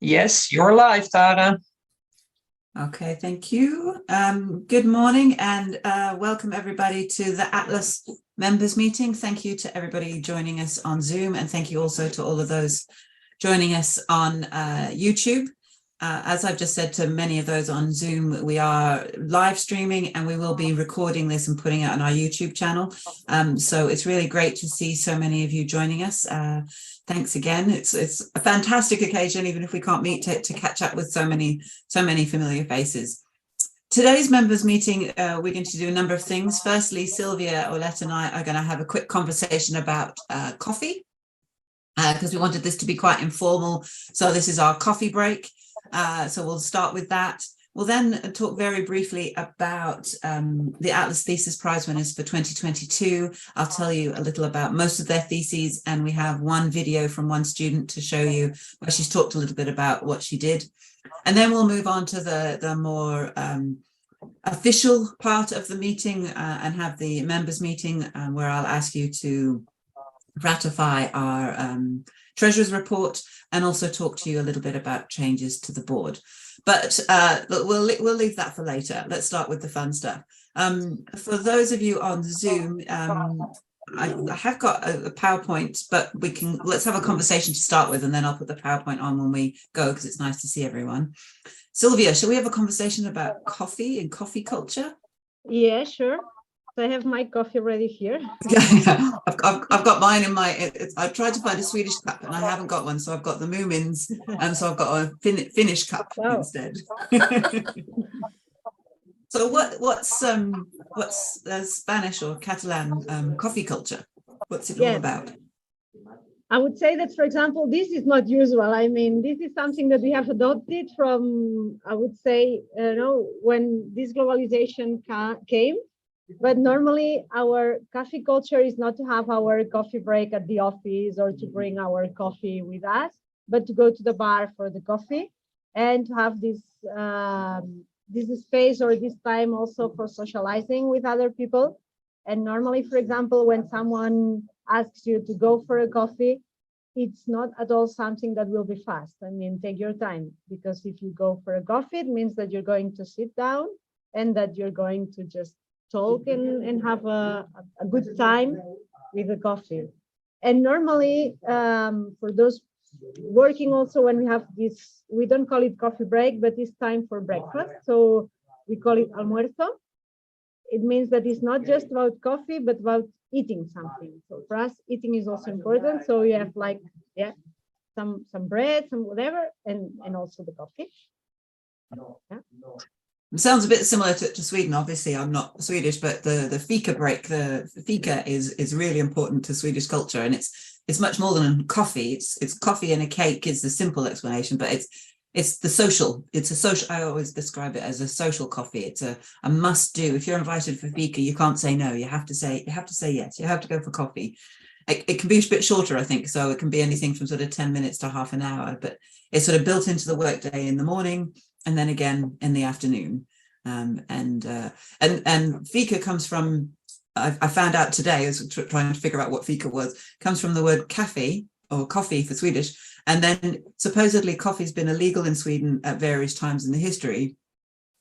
Yes, you're live, Tara. Okay, thank you. Good morning and welcome everybody to the Atlas members meeting. Thank you to everybody joining us on Zoom, and thank you also to all of those joining us on YouTube. As I've just said to many of those on Zoom, we are live streaming and we will be recording this and putting it on our YouTube channel. So it's really great to see so many of you joining us. Thanks again. It's a fantastic occasion, even if we can't meet, to catch up with so many familiar faces. Today's members meeting, we're going to do a number of things. Firstly, Sylvia, Olette and I are going to have a quick conversation about coffee, because we wanted this to be quite informal. So this is our coffee break. So we'll start with that. We'll then talk very briefly about the Atlas Thesis Prize winners for 2022. I'll tell you a little about most of their theses, and we have one video from one student to show you where she's talked a little bit about what she did. And then we'll move on to the more official part of the meeting and have the members meeting, where I'll ask you to ratify our Treasurer's report and also talk to you a little bit about changes to the board. But we'll leave that for later. Let's start with the fun stuff. For those of you on Zoom, I have got a PowerPoint, but let's have a conversation to start with, and then I'll put the PowerPoint on when we go, because it's nice to see everyone. Sylvia, shall we have a conversation about coffee and coffee culture? Yeah, sure. So I have my coffee ready here. Yeah, I've got mine in my. I tried to find a Swedish cup and I haven't got one, so I've got the Moomins, and so I've got a Finnish cup instead. So what's Spanish or Catalan coffee culture? What's it all about? I would say that, for example, this is not usual. I mean, this is something that we have adopted from, I would say, when this globalization came. But normally our coffee culture is not to have our coffee break at the office or to bring our coffee with us, but to go to the bar for the coffee and to have this space or this time also for socializing with other people. And normally, for example, when someone asks you to go for a coffee, it's not at all something that will be fast. I mean, take your time, because if you go for a coffee, it means that you're going to sit down and that you're going to just talk and have a good time with the coffee. And normally, for those working also, when we have this, we don't call it coffee break, but it's time for breakfast. So we call it almuerzo. It means that it's not just about coffee, but about eating something. So for us, eating is also important. So we have some bread, some whatever, and also the coffee. Yeah. It sounds a bit similar to Sweden. Obviously, I'm not Swedish, but the fika break, the fika is really important to Swedish culture, and it's much more than coffee. It's coffee and a cake is the simple explanation, but it's the social. It's a social. I always describe it as a social coffee. It's a must do. If you're invited for fika, you can't say no. You have to say yes. You have to go for coffee. It can be a bit shorter, I think. So it can be anything from sort of 10 minutes to half an hour, but it's sort of built into the workday in the morning, and then again in the afternoon. And fika comes from, I found out today, as trying to figure out what fika was, comes from the word cafe, or coffee for Swedish. And then supposedly coffee's been illegal in Sweden at various times in the history.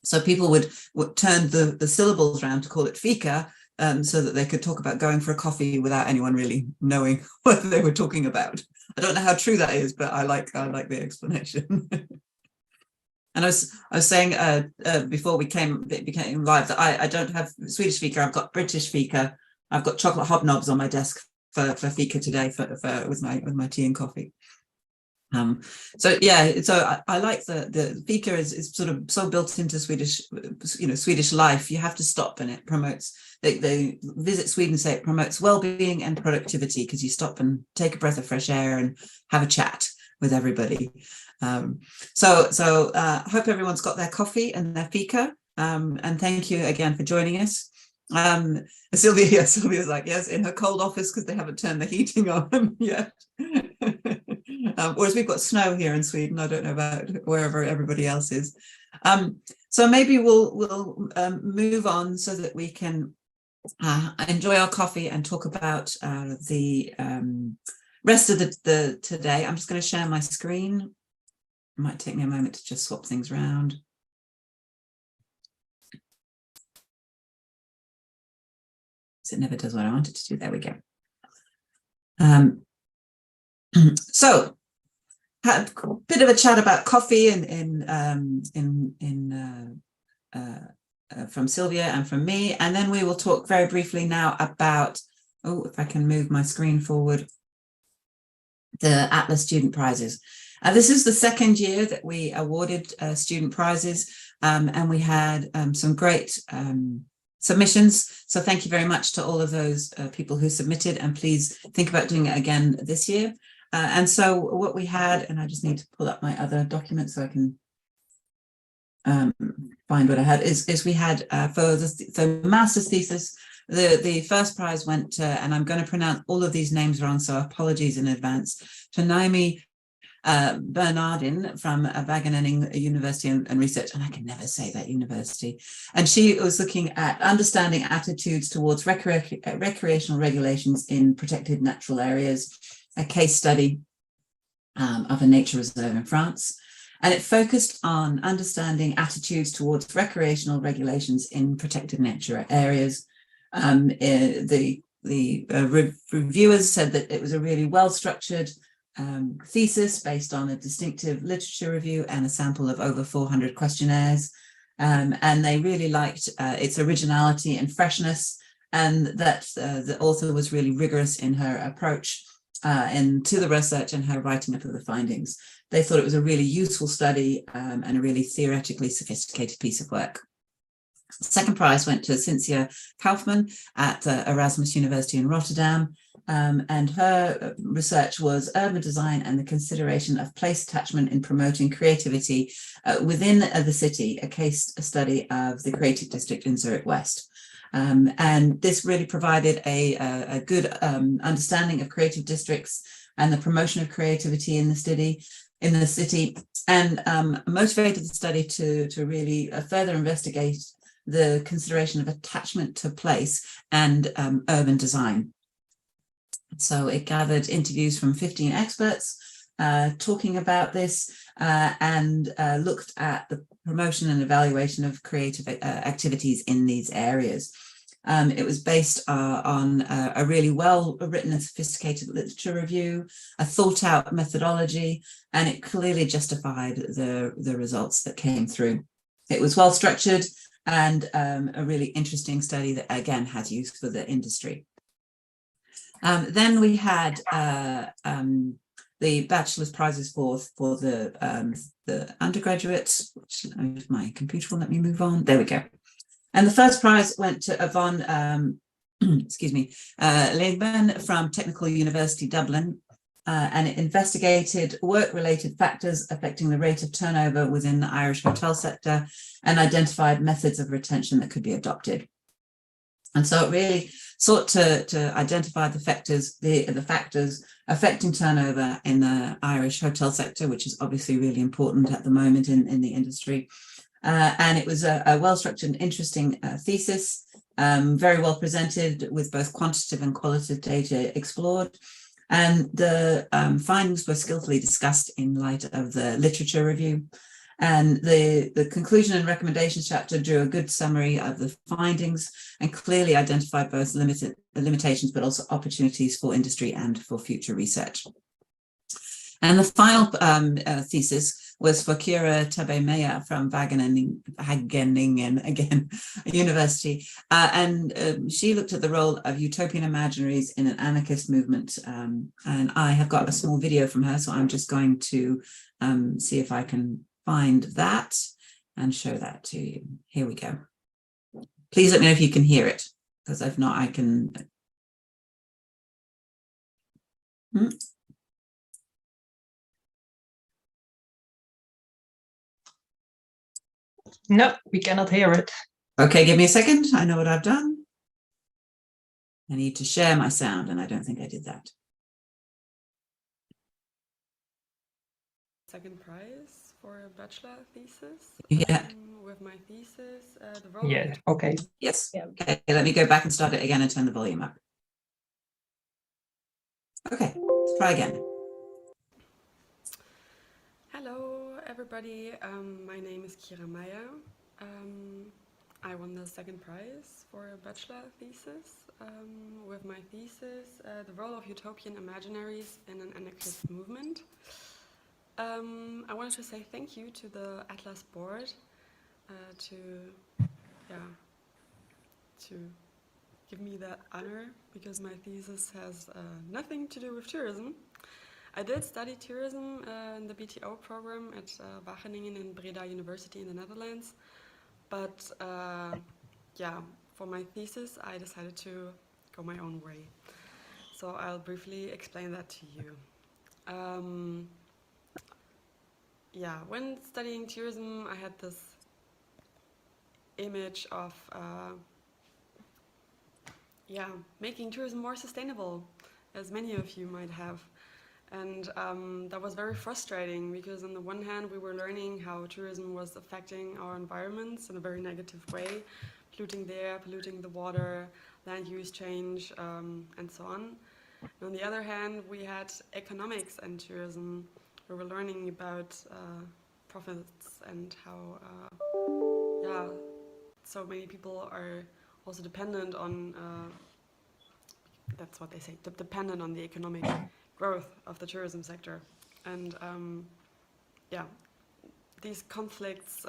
So people would turn the syllables around to call it fika, so that they could talk about going for a coffee without anyone really knowing what they were talking about. I don't know how true that is, but I like the explanation. And I was saying before it became live that I don't have Swedish fika. I've got British fika. I've got chocolate hobnobs on my desk for fika today with my tea and coffee. So I like the fika is sort of so built into Swedish life. You have to stop, and it promotes. They Visit Sweden say it promotes well-being and productivity, because you stop and take a breath of fresh air and have a chat with everybody. So hope everyone's got their coffee and their fika, and thank you again for joining us. Sylvia's like, yes, in her cold office, because they haven't turned the heating on yet. Whereas we've got snow here in Sweden. I don't know about wherever everybody else is. So maybe we'll move on so that we can enjoy our coffee and talk about the rest of the today. I'm just going to share my screen. might take me a moment to just swap things around. It never does what I want it to do. There we go. So, had a bit of a chat about coffee from Sylvia and from me, and then we will talk very briefly now about, oh, if I can move my screen forward, the Atlas Student Prizes. This is the second year that we awarded student prizes, and we had some great submissions. So thank you very much to all of those people who submitted, and please think about doing it again this year. And so what we had, and I just need to pull up my other document so I can find what I had, is we had for the master's thesis, the first prize went to, and I'm going to pronounce all of these names wrong, so apologies in advance, to Naomi Bernardin from Wageningen University and Research, and I can never say that university. And she was looking at understanding attitudes towards recreational regulations in protected natural areas, a case study of a nature reserve in France. And it focused on understanding attitudes towards recreational regulations in protected nature areas. The reviewers said that it was a really well-structured thesis based on a distinctive literature review and a sample of over 400 questionnaires. And they really liked its originality and freshness, and that the author was really rigorous in her approach to the research and her writing up of the findings. They thought it was a really useful study and a really theoretically sophisticated piece of work. The second prize went to Cynthia Kaufman at Erasmus University in Rotterdam, and her research was urban design and the consideration of place attachment in promoting creativity within the city, a case study of the Creative District in Zurich West. And this really provided a good understanding of creative districts and the promotion of creativity in the city, and motivated the study to really further investigate the consideration of attachment to place and urban design. So it gathered interviews from 15 experts talking about this and looked at the promotion and evaluation of creative activities in these areas. It was based on a really well-written and sophisticated literature review, a thought-out methodology, and it clearly justified the results that came through. It was well-structured and a really interesting study that, again, has use for the industry. Then we had the bachelor's prizes for the undergraduates, which my computer will let me move on. There we go. And the first prize went to Yvonne Leegman from Technical University Dublin, and it investigated work-related factors affecting the rate of turnover within the Irish hotel sector and identified methods of retention that could be adopted. And so it really sought to identify the factors affecting turnover in the Irish hotel sector, which is obviously really important at the moment in the industry. And it was a well-structured and interesting thesis, very well presented with both quantitative and qualitative data explored. And the findings were skillfully discussed in light of the literature review. And the conclusion and recommendations chapter drew a good summary of the findings and clearly identified both limitations, but also opportunities for industry and for future research. And the final thesis was for Kira Tabe-Meyer from Wageningen again, University. And she looked at the role of utopian imaginaries in an anarchist movement. And I have got a small video from her, so I'm just going to see if I can find that and show that to you. Here we go. Please let me know if you can hear it, because if not, I can. No, we cannot hear it. Okay, give me a second. I know what I've done. I need to share my sound, and I don't think I did that. Second prize for a bachelor thesis. Yeah. With my thesis, the role. Yeah, okay. Yes. Yeah. Okay, let me go back and start it again and turn the volume up. Okay, let's try again. Hello, everyone. everybody. My name is Kira Meyer. I won the second prize for a bachelor thesis with my thesis, The Role of Utopian Imaginaries in an Anarchist Movement. I wanted to say thank you to the Atlas board to give me that honor, because my thesis has nothing to do with tourism. I did study tourism in the BTO program at Wageningen and Breda University in the Netherlands, but for my thesis I decided to go my own way. So I'll briefly explain that to you. When studying tourism, I had this image of making tourism more sustainable, as many of you might have. And that was very frustrating, because on the one hand we were learning how tourism was affecting our environments in a very negative way, polluting the air, polluting the water, land use change, and so on. And on the other hand, we had economics and tourism. We were learning about profits and how so many people are also dependent on, that's what they say, dependent on the economic growth of the tourism sector. And these conflicts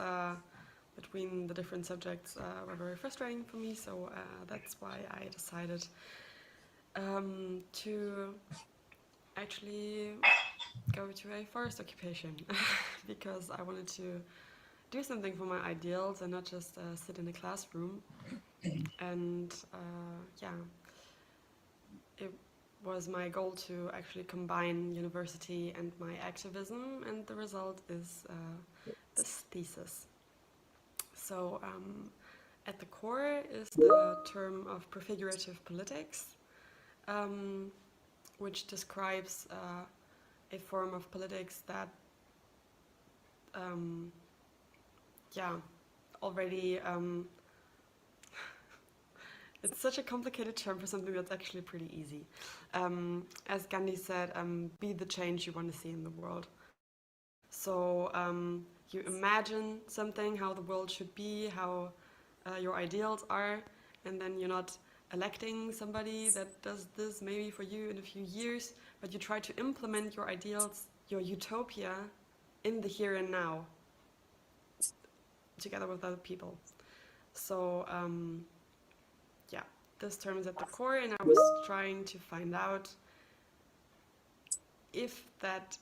between the different subjects were very frustrating for me, so that's why I decided to actually go to a forest occupation because I wanted to do something for my ideals and not just sit in a classroom. And it was my goal to actually combine university and my activism, and the result is this thesis. So at the core is the term of prefigurative politics, which describes a form of politics that already it's such a complicated term for something that's actually pretty easy. As Gandhi said, be the change you want to see in the world. So you imagine something, how the world should be, how your ideals are, and then you're not electing somebody that does this maybe for you in a few years, but you try to implement your ideals, your utopia, in the here and now, together with other people. So this term is at the core, and I was trying to find out if that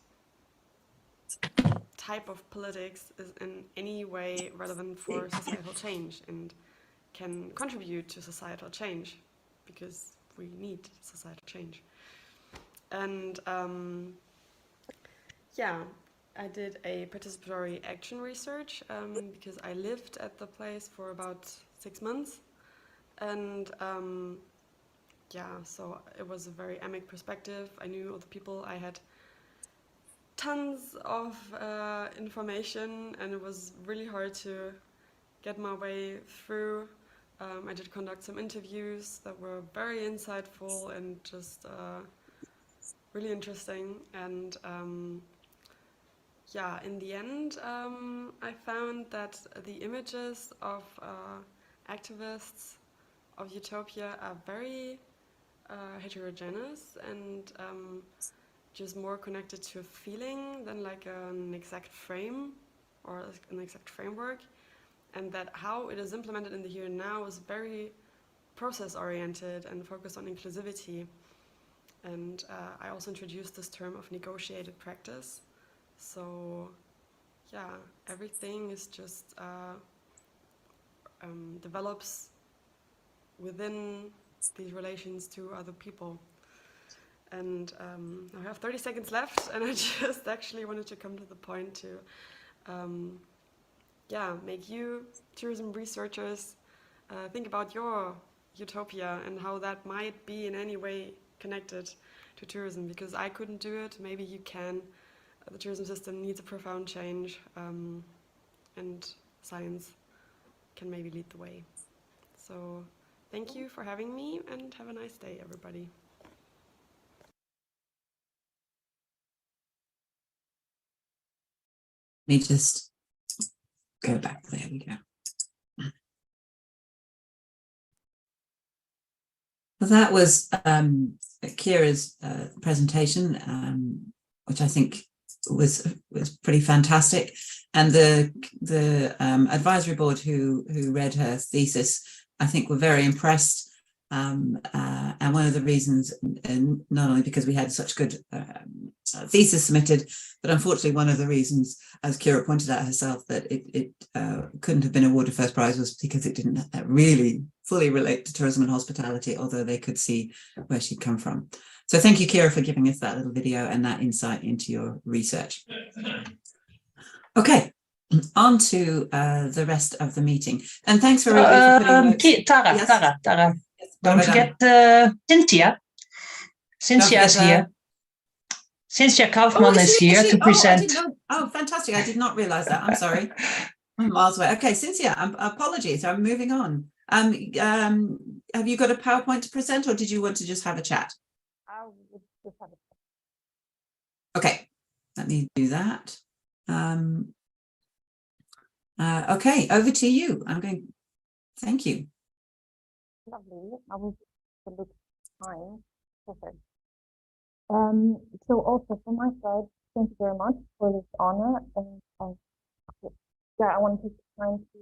type of politics is in any way relevant for societal change and can contribute to societal change, because we need societal change. And I did a participatory action research because I lived at the place for about 6 months. And so it was a very amic perspective. I knew all the people. I had tons of information, and it was really hard to get my way through. I did conduct some interviews that were very insightful and just really interesting. And in the end, I found that the images of activists of utopia are very heterogeneous and just more connected to a feeling than like an exact frame or an exact framework, and that how it is implemented in the here and now is very process-oriented and focused on inclusivity. And I also introduced this term of negotiated practice. So everything is just develops within these relations to other people. And I have 30 seconds left, and I just actually wanted to come to the point to make you tourism researchers think about your utopia and how that might be in any way connected to tourism, because I couldn't do it. Maybe you can. The tourism system needs a profound change, and science can maybe lead the way. So thank you for having me, and have a nice day, everybody. me just go back. There we go. Well, that was Kira's presentation, which I think was pretty fantastic. And the advisory board who read her thesis, I think, were very impressed. And one of the reasons, and not only because we had such good thesis submitted, but unfortunately one of the reasons, as Kira pointed out herself, that it couldn't have been awarded first prize was because it didn't really fully relate to tourism and hospitality, although they could see where she'd come from. So thank you, Kira, for giving us that little video and that insight into your research. Okay, on to the rest of the meeting. And thanks for putting Tara, yes. Tara. Yes. Don't forget Cynthia. Cynthia is here. Cynthia Kaufman is here to present. Oh, fantastic. I did not realize that. I'm sorry. I'm miles away. Okay, Cynthia, apologies. I'm moving on. Have you got a PowerPoint to present, or did you want to just have a chat? I would just have a chat. Okay, let me do that. Okay, over to you. Thank you. Lovely. I was look fine. Perfect. So also from my side, thank you very much for this honor. And I want to take the time to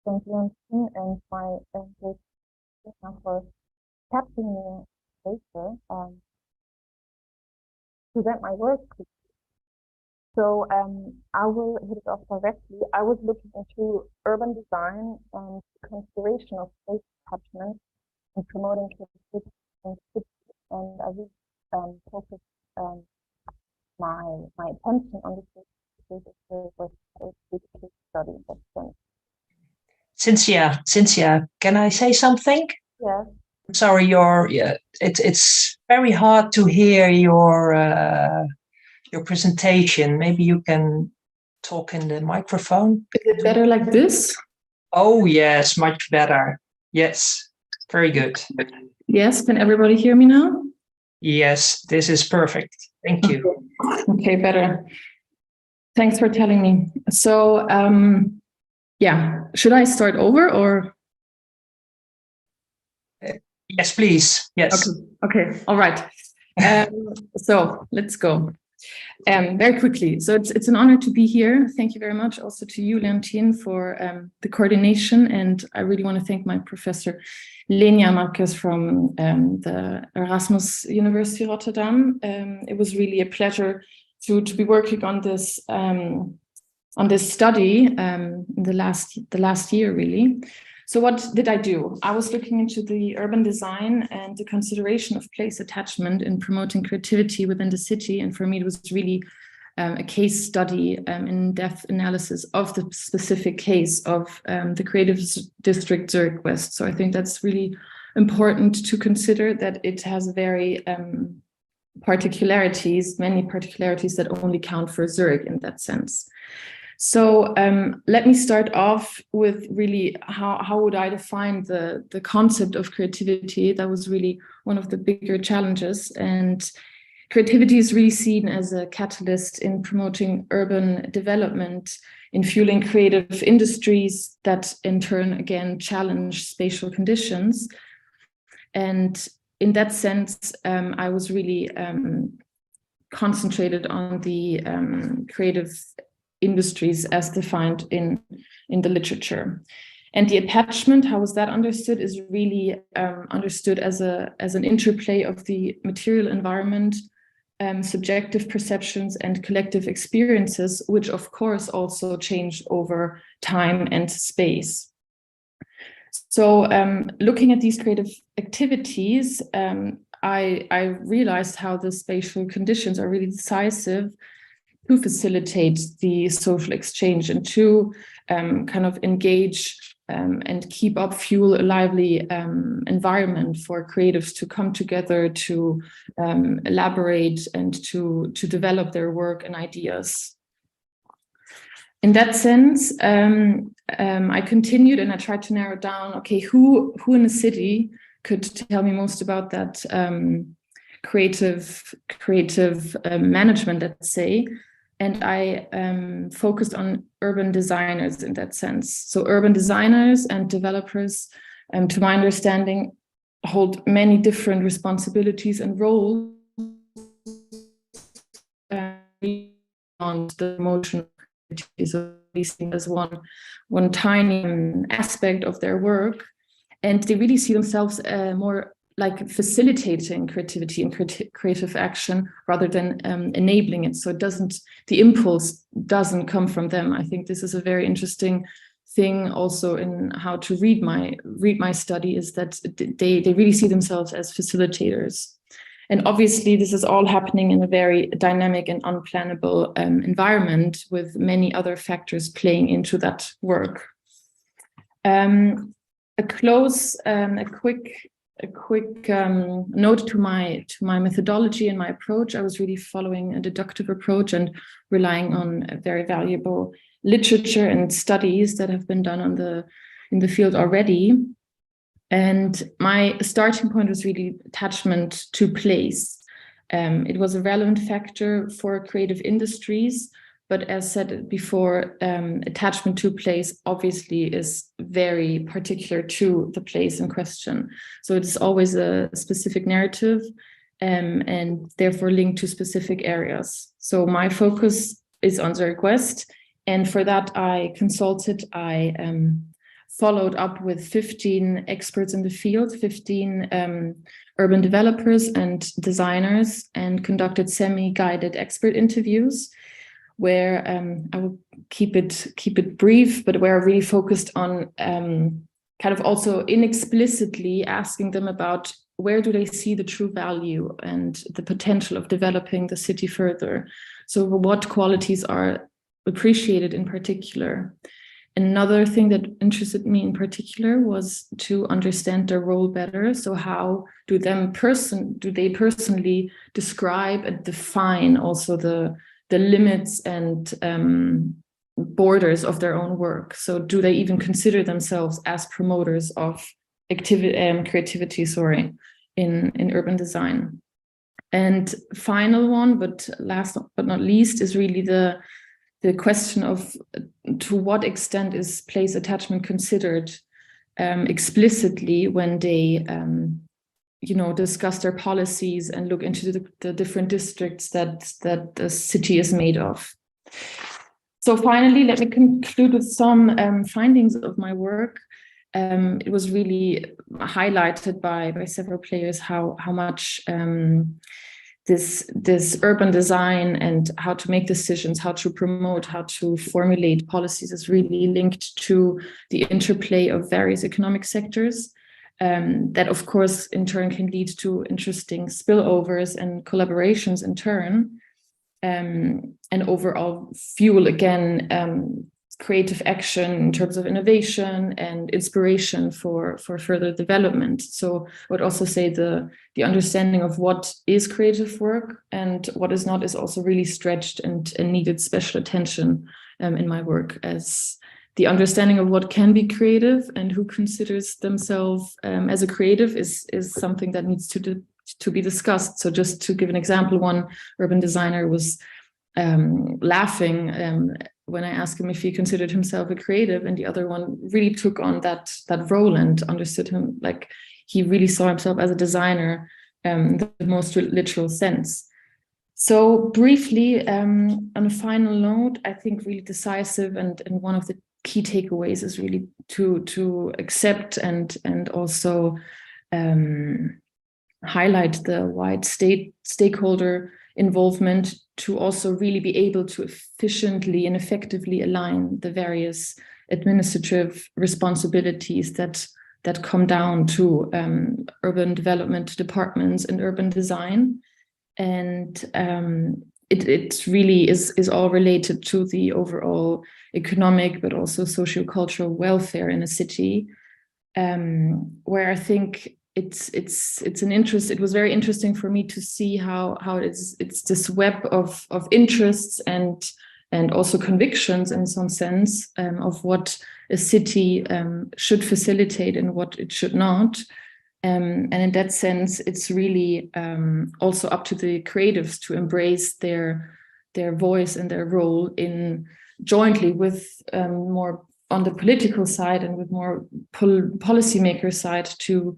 thank you and my for capturing me later present my work. So I will hit it off directly. I was looking into urban design and consideration of space attachment and promoting creativity in cities, and I really focused my attention on the with a case study. Cynthia, can I say something? Yes. Sorry, it's very hard to hear your presentation. Maybe you can talk in the microphone. Is it better like this? Oh yes, much better. Yes, very good. Yes, can everybody hear me now? Yes, this is perfect. Thank you. Okay, better. Thanks for telling me. So, yeah, should I start over or? Yes, please. Yes. Okay. All right. So let's go. Very quickly. So it's an honor to be here. Thank you very much also to you, Leontine, for the coordination. And I really want to thank my professor, Lenia Marquez from the Erasmus University Rotterdam. It was really a pleasure to be working on this study the last year, really. So what did I do? I was looking into the urban design and the consideration of place attachment in promoting creativity within the city. And for me, it was really a case study, in-depth analysis of the specific case of the Creative District Zurich West. So I think that's really important to consider, that it has very many particularities that only count for Zurich in that sense. So let me start off with really how would I define the concept of creativity. That was really one of the bigger challenges, and creativity is really seen as a catalyst in promoting urban development, in fueling creative industries that in turn again challenge spatial conditions. And in that sense, I was really concentrated on the creative industries as defined in the literature. And the attachment, how was that understood, is really understood as an interplay of the material environment, subjective perceptions and collective experiences, which of course also change over time and space. So looking at these creative activities, I realized how the spatial conditions are really decisive to facilitate the social exchange and to kind of engage and keep up, fuel a lively environment for creatives to come together, to elaborate and to develop their work and ideas. In that sense, I continued and I tried to narrow down, okay, who in the city could tell me most about that creative management, let's say. And I focused on urban designers in that sense. So urban designers and developers, to my understanding, hold many different responsibilities and roles on the emotional activities of these things as one tiny aspect of their work. And they really see themselves more like facilitating creativity and creative action rather than enabling it. So the impulse doesn't come from them. I think this is a very interesting thing also in how to read my study, is that they really see themselves as facilitators. And obviously this is all happening in a very dynamic and unplannable environment, with many other factors playing into that work. A quick note to my methodology and my approach. I was really following a deductive approach and relying on a very valuable literature and studies that have been done in the field already. And my starting point was really attachment to place. It was a relevant factor for creative industries, but as said before, attachment to place obviously is very particular to the place in question. So it is always a specific narrative and therefore linked to specific areas. So my focus is on the request. And for that, I followed up with 15 experts in the field, 15 urban developers and designers, and conducted semi-guided expert interviews, where I will keep it brief, but where I really focused on kind of also inexplicitly asking them about where do they see the true value and the potential of developing the city further. So what qualities are appreciated in particular. Another thing that interested me in particular was to understand their role better. So how do they personally describe and define also the limits and borders of their own work? So do they even consider themselves as promoters of creativity, in urban design? And final one, but last but not least, is really the question of to what extent is place attachment considered explicitly when they discuss their policies and look into the different districts that the city is made of. So finally, let me conclude with some findings of my work. It was really highlighted by several players how much this urban design and how to make decisions, how to promote, how to formulate policies is really linked to the interplay of various economic sectors. That, of course, in turn can lead to interesting spillovers and collaborations in turn, and overall fuel, again, creative action in terms of innovation and inspiration for further development. So I would also say the understanding of what is creative work and what is not is also really stretched and needed special attention in my work, as the understanding of what can be creative and who considers themselves as a creative is something that needs to be discussed. So just to give an example, one urban designer was laughing when I asked him if he considered himself a creative, and the other one really took on that role and understood him like he really saw himself as a designer in the most literal sense. So briefly, on a final note, I think really decisive and one of the key takeaways is really to accept and also highlight the wide stakeholder involvement, to also really be able to efficiently and effectively align the various administrative responsibilities that come down to urban development departments and urban design. And it really is all related to the overall economic but also socio-cultural welfare in a city, where I think it was very interesting for me to see how it's this web of interests and also convictions in some sense of what a city should facilitate and what it should not. And in that sense, it's really also up to the creatives to embrace their their voice and their role in jointly with more on the political side and with more policymaker side to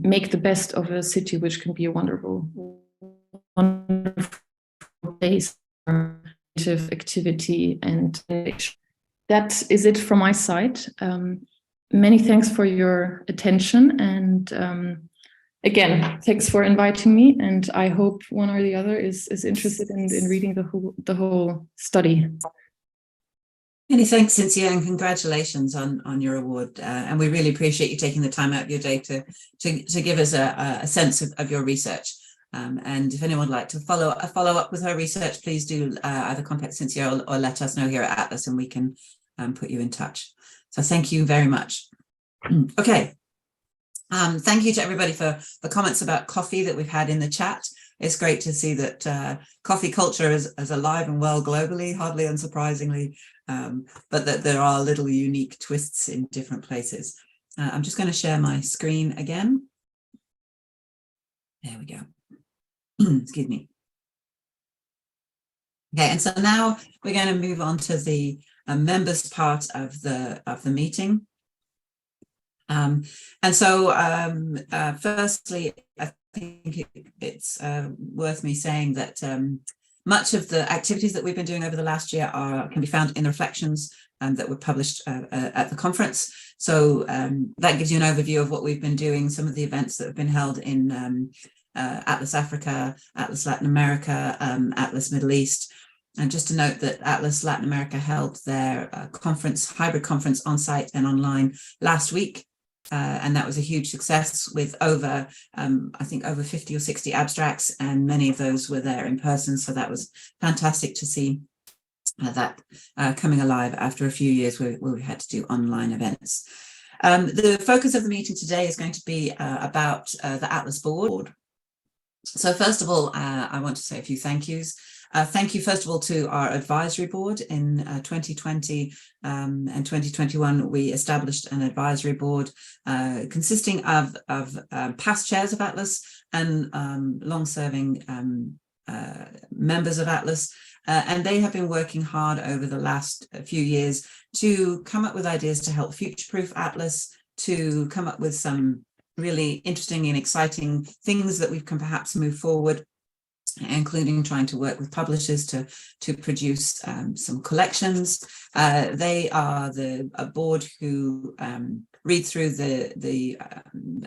make the best of a city, which can be a wonderful place for creative activity and that is it from my side. Many thanks for your attention, and again, thanks for inviting me. And I hope one or the other is interested in reading the whole study. Many thanks, Cynthia, and congratulations on your award. And we really appreciate you taking the time out of your day to give us a sense of your research. And if anyone would like to follow up with her research, please do either contact Cynthia or let us know here at Atlas, and we can put you in touch. So thank you very much. Okay. Thank you to everybody for the comments about coffee that we've had in the chat. It's great to see that coffee culture is alive and well globally, hardly unsurprisingly, but that there are little unique twists in different places. I'm just going to share my screen again. There we go. Excuse me. Okay, and so now we're going to move on to the members part of the meeting. And so firstly, I think it's worth me saying that much of the activities that we've been doing over the last year can be found in the reflections that were published at the conference. So that gives you an overview of what we've been doing, some of the events that have been held in Atlas Africa, Atlas Latin America, Atlas Middle East. And just to note that Atlas Latin America held their hybrid conference on site and online last week. And that was a huge success with over, I think over 50 or 60 abstracts, and many of those were there in person. So that was fantastic to see that coming alive after a few years where we had to do online events. The focus of the meeting today is going to be about the Atlas board. So first of all, I want to say a few thank yous. Thank you, first of all, to our advisory board. In 2020 and 2021, we established an advisory board consisting of past chairs of Atlas and long-serving members of Atlas. And they have been working hard over the last few years to come up with ideas to help future-proof Atlas, to come up with some really interesting and exciting things that we can perhaps move forward, including trying to work with publishers to produce some collections. They are a board who read through the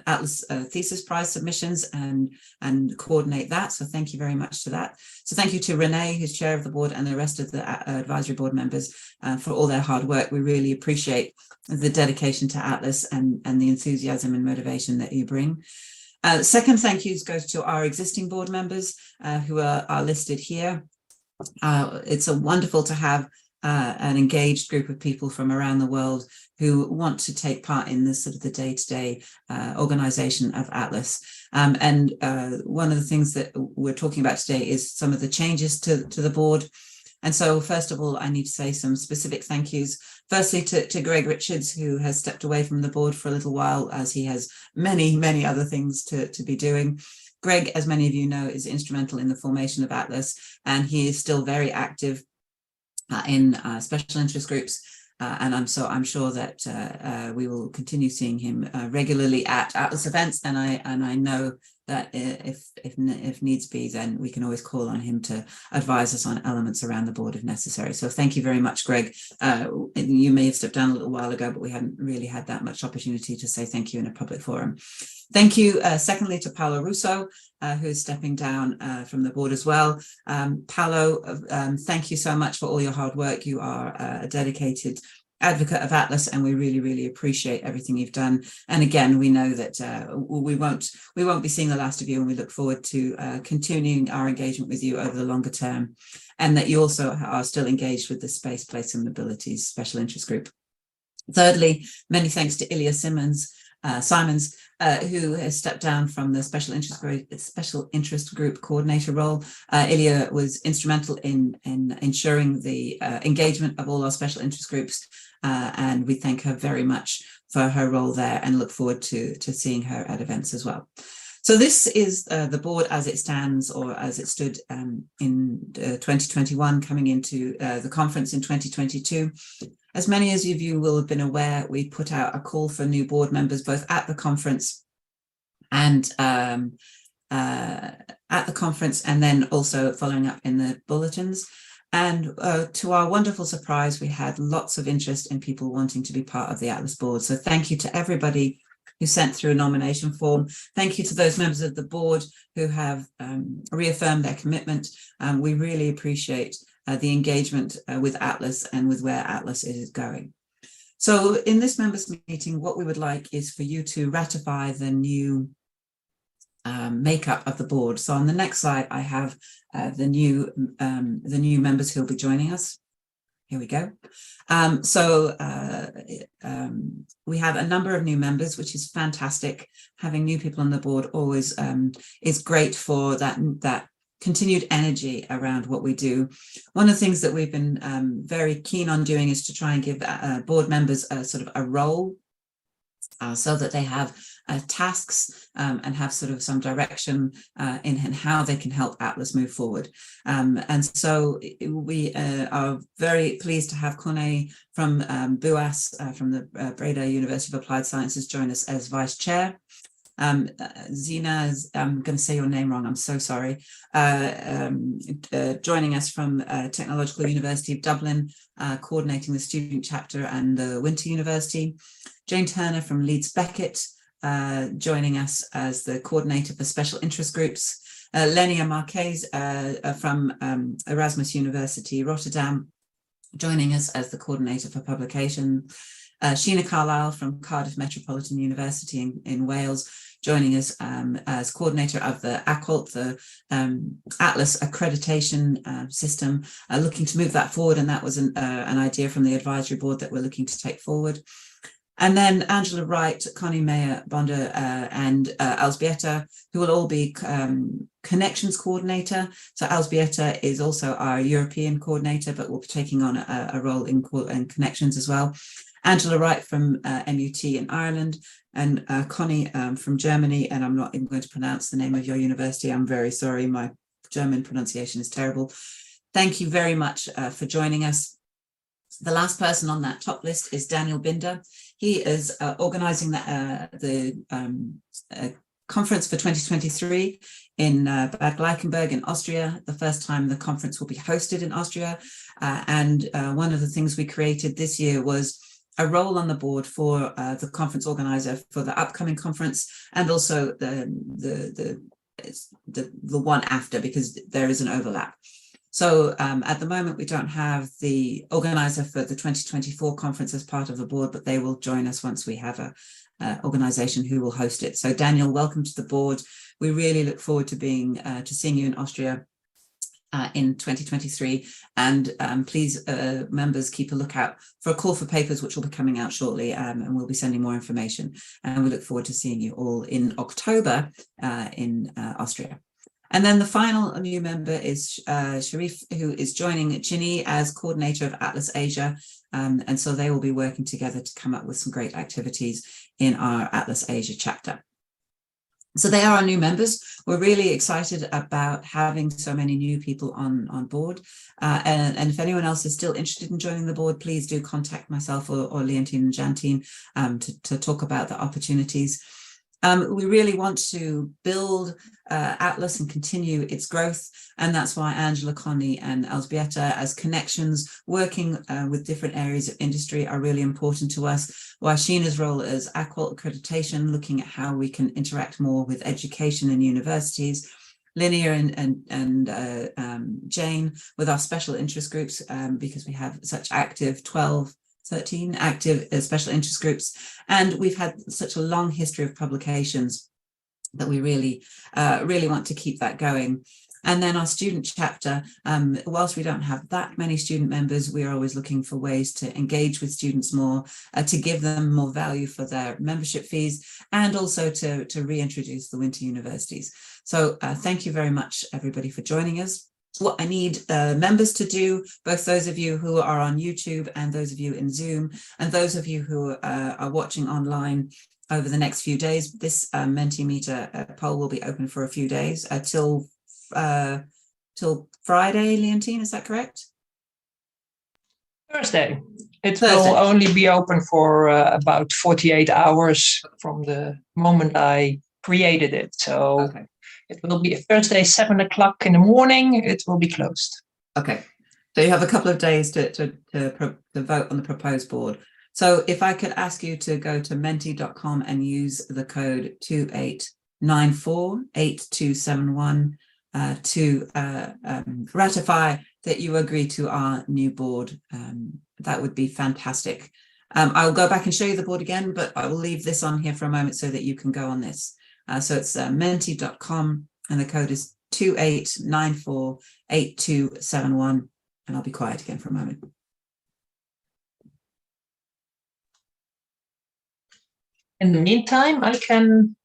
Atlas thesis prize submissions and coordinate that. So thank you very much to that. So thank you to Renee, who's chair of the board, and the rest of the advisory board members for all their hard work. We really appreciate the dedication to Atlas and the enthusiasm and motivation that you bring. Second thank yous goes to our existing board members who are listed here. It's wonderful to have an engaged group of people from around the world who want to take part in this sort of the day-to-day organization of Atlas. And one of the things that we're talking about today is some of the changes to the board. And so first of all, I need to say some specific thank yous. Firstly, to Greg Richards, who has stepped away from the board for a little while, as he has many, many other things to be doing. Greg, as many of you know, is instrumental in the formation of Atlas, and he is still very active in special interest groups. And I'm sure that we will continue seeing him regularly at Atlas events, and I know that if needs be, then we can always call on him to advise us on elements around the board if necessary. So thank you very much, Greg. You may have stepped down a little while ago, but we hadn't really had that much opportunity to say thank you in a public forum. Thank you, secondly, to Paolo Russo, who is stepping down from the board as well. Paolo, thank you so much for all your hard work. You are a dedicated advocate of Atlas, and we really, really appreciate everything you've done. And again, we know that we won't be seeing the last of you, and we look forward to continuing our engagement with you over the longer term, and that you also are still engaged with the Space, Place and Mobilities Special Interest Group. Thirdly, many thanks to Ilya Simons, who has stepped down from the Special Interest Group coordinator role. Ilya was instrumental in ensuring the engagement of all our special interest groups, and we thank her very much for her role there and look forward to seeing her at events as well. So this is the board as it stands, or as it stood in 2021, coming into the conference in 2022. As many as of you will have been aware, we put out a call for new board members, both at the conference and then also following up in the bulletins. And to our wonderful surprise, we had lots of interest in people wanting to be part of the Atlas board. So thank you to everybody who sent through a nomination form. Thank you to those members of the board who have reaffirmed their commitment. We really appreciate the engagement with Atlas and with where Atlas is going. So in this members meeting, what we would like is for you to ratify the new makeup of the board. So on the next slide, I have the new members who will be joining us. Here we go. We have a number of new members, which is fantastic. Having new people on the board always is great for that continued energy around what we do. One of the things that we've been very keen on doing is to try and give board members a sort of a role, so that they have tasks and have sort of some direction in how they can help Atlas move forward. And so we are very pleased to have Kone from BUAS, from the Breda University of Applied Sciences, join us as Vice Chair. Zina, I'm going to say your name wrong, I'm so sorry, joining us from Technological University of Dublin, coordinating the student chapter and the Winter University. Jane Turner from Leeds Beckett, joining us as the coordinator for special interest groups. Lenia Marquez from Erasmus University Rotterdam, joining us as the coordinator for publication. Sheena Carlisle from Cardiff Metropolitan University in Wales, joining us as coordinator of the ACCOLT, the Atlas accreditation system, looking to move that forward. And that was an idea from the advisory board that we're looking to take forward. And then Angela Wright, Connie Mayer-Bonder, and Elżbieta, who will all be connections coordinator. So Elżbieta is also our European coordinator, but will be taking on a role in connections as well. Angela Wright from MUT in Ireland, and Connie from Germany. And I'm not even going to pronounce the name of your university. I'm very sorry. My German pronunciation is terrible. Thank you very much for joining us. The last person on that top list is Daniel Binder. He is organising the conference for 2023 in Bad Gleichenberg in Austria, the first time the conference will be hosted in Austria. And one of the things we created this year was a role on the board for the conference organizer for the upcoming conference, and also the one after, because there is an overlap. So at the moment, we don't have the organizer for the 2024 conference as part of the board, but they will join us once we have a organization who will host it. So Daniel, welcome to the board. We really look forward to seeing you in Austria in 2023. And please, members, keep a lookout for a call for papers, which will be coming out shortly, and we'll be sending more information. And we look forward to seeing you all in October in Austria. And then the final new member is Sharif, who is joining Chini as coordinator of Atlas Asia. And so they will be working together to come up with some great activities in our Atlas Asia chapter. So they are our new members. We're really excited about having so many new people on board. And if anyone else is still interested in joining the board, please do contact myself or Leontine and Jantine to talk about the opportunities. We really want to build Atlas and continue its growth, and that's why Angela, Connie and Elżbieta as connections working with different areas of industry are really important to us. Why Sheena's role as ACCOLT accreditation, looking at how we can interact more with education and universities. Linnea and Jane with our special interest groups, because we have such active 13 active special interest groups, and we've had such a long history of publications that we really want to keep that going. And then our student chapter, whilst we don't have that many student members, we are always looking for ways to engage with students more, to give them more value for their membership fees, and also to reintroduce the winter universities. So thank you very much, everybody, for joining us. What I need members to do, both those of you who are on YouTube and those of you in Zoom, and those of you who are watching online, over the next few days. This Mentimeter poll will be open for a few days till Friday, Leontine, is that correct? Thursday. It Thursday. will only be open for about 48 hours from the moment I created it. So Okay. it will be Thursday, 7 o'clock in the morning. It will be closed. Okay. So you have a couple of days to vote on the proposed board. So if I could ask you to go to menti.com and use the code 28948271 to ratify that you agree to our new board. That would be fantastic. I'll go back and show you the board again, but I will leave this on here for a moment so that you can go on this. So it's menti.com and the code is 28948271. And I'll be quiet again for a moment. In the meantime, I can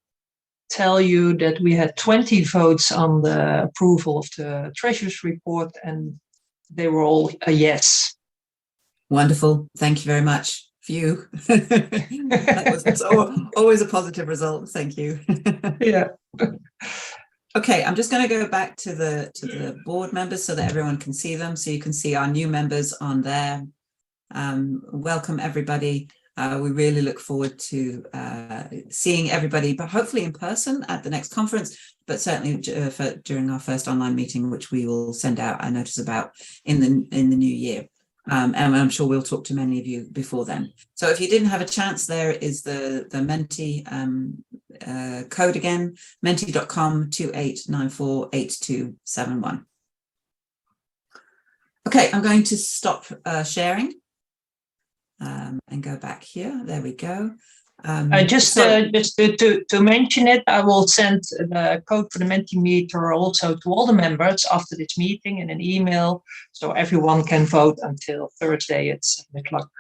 tell you that we had 20 votes on the approval of the Treasurer's report, and they were all a yes. Wonderful. Thank you very much. Phew. It's always a positive result. Thank you. Yeah. Okay, I'm just going to go back to the board members so that everyone can see them. So you can see our new members on there. Welcome, everybody. We really look forward to seeing everybody, but hopefully in person at the next conference, but certainly during our first online meeting, which we will send out a notice about in the new year. And I'm sure we'll talk to many of you before then. So if you didn't have a chance, there is the Menti code again, menti.com 28948271. Okay, I'm going to stop sharing. And go back here. There we go. Just to mention it, I will send the code for the Mentimeter also to all the members after this meeting in an email, so everyone can vote until Thursday at 7 o'clock.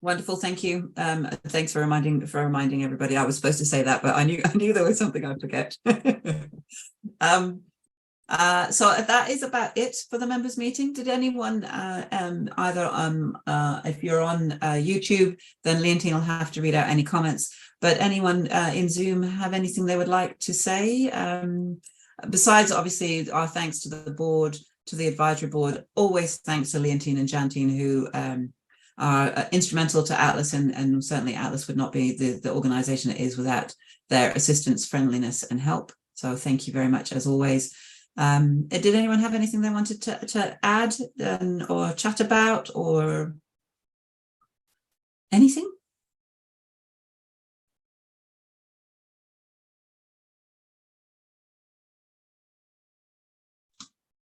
Wonderful, thank you. Thanks for reminding everybody. I was supposed to say that, but I knew there was something I'd forget. So that is about it for the members meeting. Did anyone either if you're on YouTube, then Leontine will have to read out any comments, but anyone in Zoom have anything they would like to say? Besides obviously our thanks to the board, to the advisory board, always thanks to Leontine and Jantine who are instrumental to Atlas, and certainly Atlas would not be the organization it is without their assistance, friendliness and help. So thank you very much as always. Did anyone have anything they wanted to add or chat about or anything?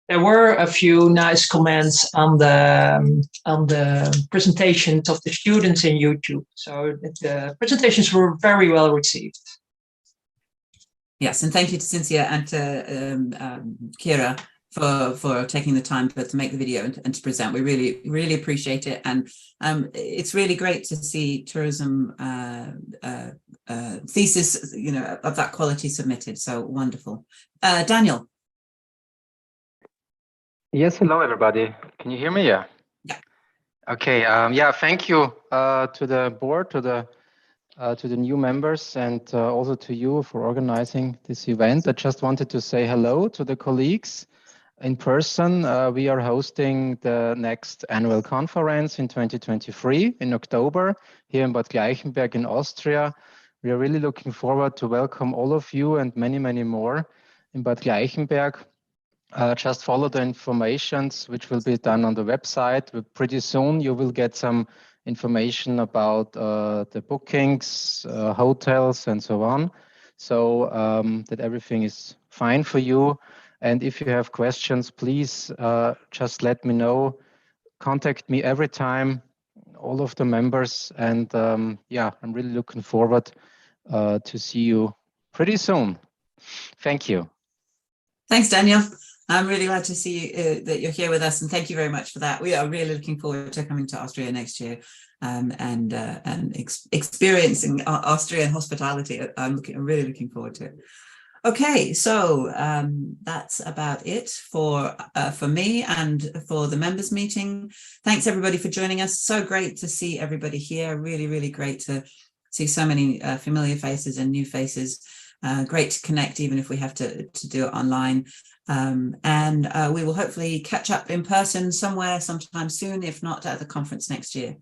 There were a few nice comments on the presentations of the students in YouTube. So the presentations were very well received. Yes, and thank you to Cynthia and to Kira for taking the time to make the video and to present. We really appreciate it, and it's really great to see tourism thesis, of that quality submitted. So wonderful. Daniel. Yes, hello everybody. Can you hear me? Yeah. Yeah. Okay. Yeah. Thank you to the board, to the new members, and also to you for organizing this event. I just wanted to say hello to the colleagues in person. We are hosting the next annual conference in 2023 in October here in Bad Gleichenberg in Austria. We are really looking forward to welcome all of you and many, many more in Bad Gleichenberg. Just follow the informations which will be done on the website. Pretty soon you will get some information about the bookings, hotels, and so on, so that everything is fine for you. And if you have questions, please just let me know. Contact me every time, all of the members, and yeah, I'm really looking forward to see you pretty soon. Thank you. Thanks, Daniel. I'm really glad to see that you're here with us, and thank you very much for that. We are really looking forward to coming to Austria next year and experiencing Austrian hospitality. I'm really looking forward to it. Okay, so that's about it for me and for the members meeting. Thanks everybody for joining us. So great to see everybody here. Really, really great to see so many familiar faces and new faces. Great to connect, even if we have to do it online. And we will hopefully catch up in person somewhere sometime soon, if not at the conference next year.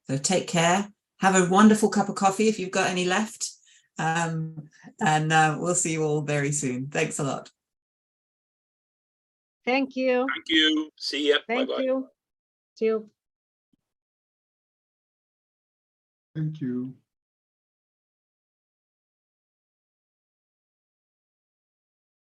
So take care. Have a wonderful cup of coffee if you've got any left. And we'll see you all very soon. Thanks a lot. Thank you. Thank you. See ya. Thank Bye-bye. you. See you. Thank you.